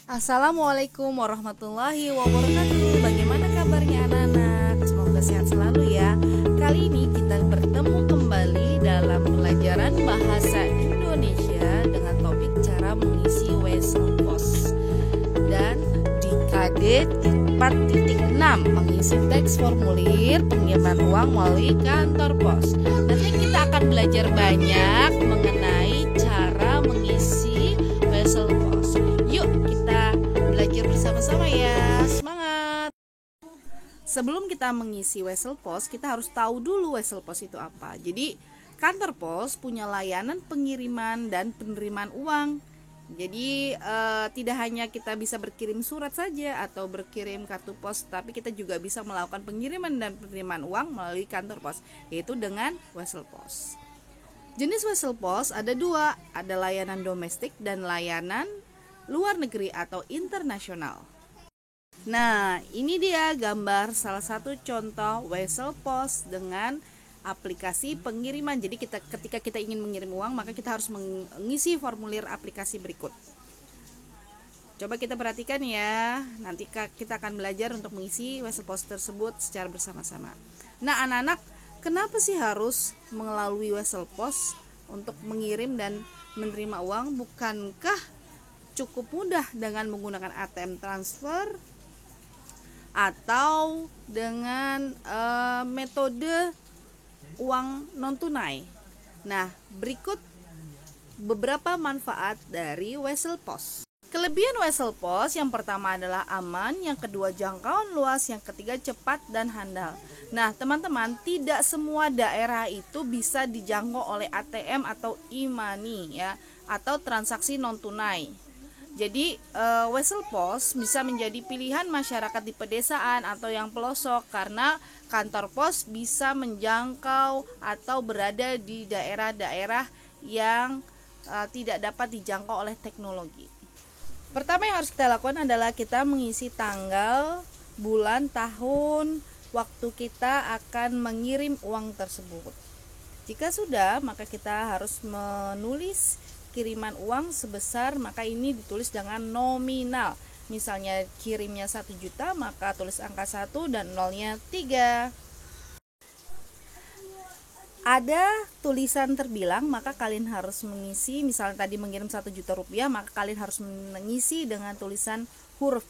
Assalamualaikum warahmatullahi wabarakatuh. Bagaimana kabarnya anak-anak? Semoga sehat selalu ya. Kali ini kita bertemu kembali dalam pelajaran bahasa Indonesia dengan topik cara mengisi wesel pos. Dan di KD 4.6 mengisi teks formulir pengiriman uang melalui kantor pos. Nanti kita akan belajar banyak mengenai cara mengisi wesel pos. Yuk kita belajar bersama-sama ya. Semangat. Sebelum kita mengisi wesel pos, kita harus tahu dulu wesel pos itu apa. Jadi kantor pos punya layanan pengiriman dan penerimaan uang. Jadi tidak hanya kita bisa berkirim surat saja atau berkirim kartu pos, tapi kita juga bisa melakukan pengiriman dan penerimaan uang melalui kantor pos, yaitu dengan wesel pos. Jenis wesel pos ada dua, ada layanan domestik dan layanan luar negeri atau internasional. Nah, ini dia gambar salah satu contoh wesel pos dengan aplikasi pengiriman. Jadi ketika kita ingin mengirim uang, maka kita harus mengisi formulir aplikasi berikut. Coba kita perhatikan ya. Nanti kita akan belajar untuk mengisi wesel pos tersebut secara bersama-sama. Nah, anak-anak, kenapa sih harus melalui wesel pos untuk mengirim dan menerima uang? Bukankah cukup mudah dengan menggunakan ATM transfer atau dengan metode uang non tunai? Nah, berikut beberapa manfaat dari wesel pos. Kelebihan wesel pos yang pertama adalah aman, yang kedua jangkauan luas, yang ketiga cepat dan handal. Nah, teman-teman, tidak semua daerah itu bisa dijangkau oleh ATM atau e-money ya, atau transaksi non tunai. Jadi wesel pos bisa menjadi pilihan masyarakat di pedesaan atau yang pelosok karena kantor pos bisa menjangkau atau berada di daerah-daerah yang tidak dapat dijangkau oleh teknologi. Pertama yang harus kita lakukan adalah kita mengisi tanggal, bulan, tahun, waktu kita akan mengirim uang tersebut. Jika sudah, maka kita harus menulis kiriman uang sebesar, maka ini ditulis dengan nominal. Misalnya kirimnya 1 juta, maka tulis angka 1 dan nolnya 3. Ada tulisan terbilang, maka kalian harus mengisi, misalnya tadi mengirim 1 juta rupiah, maka kalian harus mengisi dengan tulisan huruf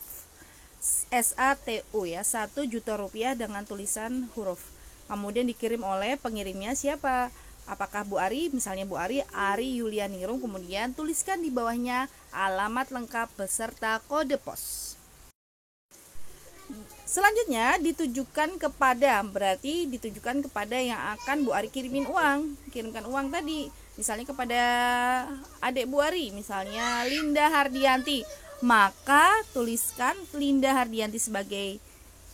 SATU ya, 1 juta rupiah dengan tulisan huruf. Kemudian dikirim oleh pengirimnya siapa? Apakah Bu Ari? Misalnya Bu Ari, Ari Yulianingrum, kemudian tuliskan di bawahnya alamat lengkap beserta kode pos. Selanjutnya ditujukan kepada, berarti ditujukan kepada yang akan Bu Ari kirimkan uang tadi. Misalnya kepada adik Bu Ari, misalnya Linda Hardianti, maka tuliskan Linda Hardianti sebagai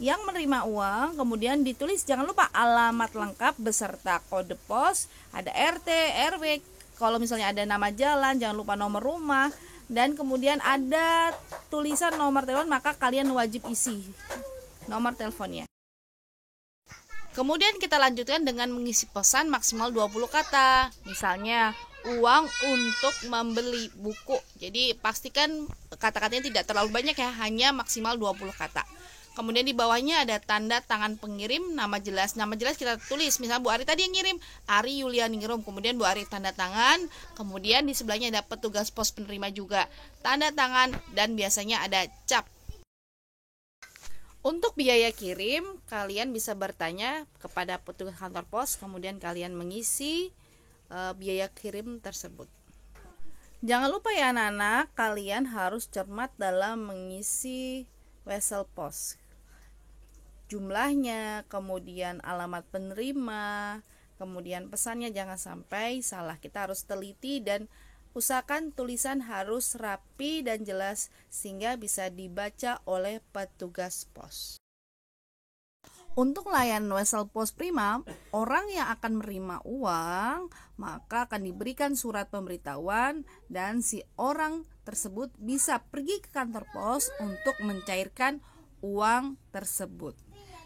yang menerima uang, kemudian ditulis jangan lupa alamat lengkap beserta kode pos, ada RT, RW, kalau misalnya ada nama jalan, jangan lupa nomor rumah, dan kemudian ada tulisan nomor telepon, maka kalian wajib isi nomor teleponnya. Kemudian kita lanjutkan dengan mengisi pesan maksimal 20 kata, misalnya uang untuk membeli buku. Jadi pastikan kata-katanya tidak terlalu banyak ya, hanya maksimal 20 kata. Kemudian di bawahnya ada tanda tangan pengirim, nama jelas kita tulis, misalnya Bu Ari tadi yang ngirim, Ari Yulianingrum, kemudian Bu Ari tanda tangan, kemudian di sebelahnya ada petugas pos penerima juga, tanda tangan, dan biasanya ada cap. Untuk biaya kirim, kalian bisa bertanya kepada petugas kantor pos, kemudian kalian mengisi biaya kirim tersebut. Jangan lupa ya anak-anak, kalian harus cermat dalam mengisi wesel pos. Jumlahnya, kemudian alamat penerima, kemudian pesannya jangan sampai salah. Kita harus teliti dan usahakan tulisan harus rapi dan jelas sehingga bisa dibaca oleh petugas pos. Untuk layanan wesel pos prima, orang yang akan menerima uang maka akan diberikan surat pemberitahuan dan si orang tersebut bisa pergi ke kantor pos untuk mencairkan uang tersebut.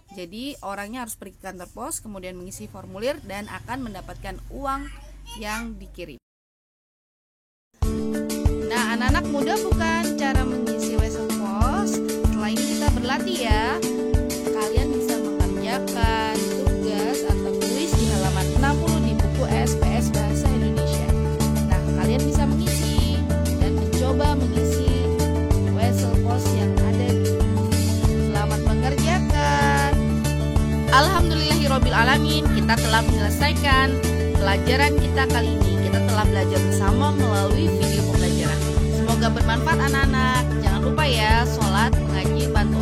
Jadi orangnya harus pergi ke kantor pos, kemudian mengisi formulir dan akan mendapatkan uang yang dikirim. Nah, anak-anak mudah bukan cara mengisi wesel berlatih ya. Kalian bisa mengerjakan tugas atau kuis di halaman 60 di buku SPS Bahasa Indonesia. Nah, kalian bisa mengisi dan mencoba mengisi wesel pos yang ada di buku. Selamat mengerjakan. Alhamdulillahirobbilalamin, kita telah menyelesaikan pelajaran kita kali ini. Kita telah belajar bersama melalui video pembelajaran. Semoga bermanfaat anak-anak. Jangan lupa ya, sholat, mengaji, bantu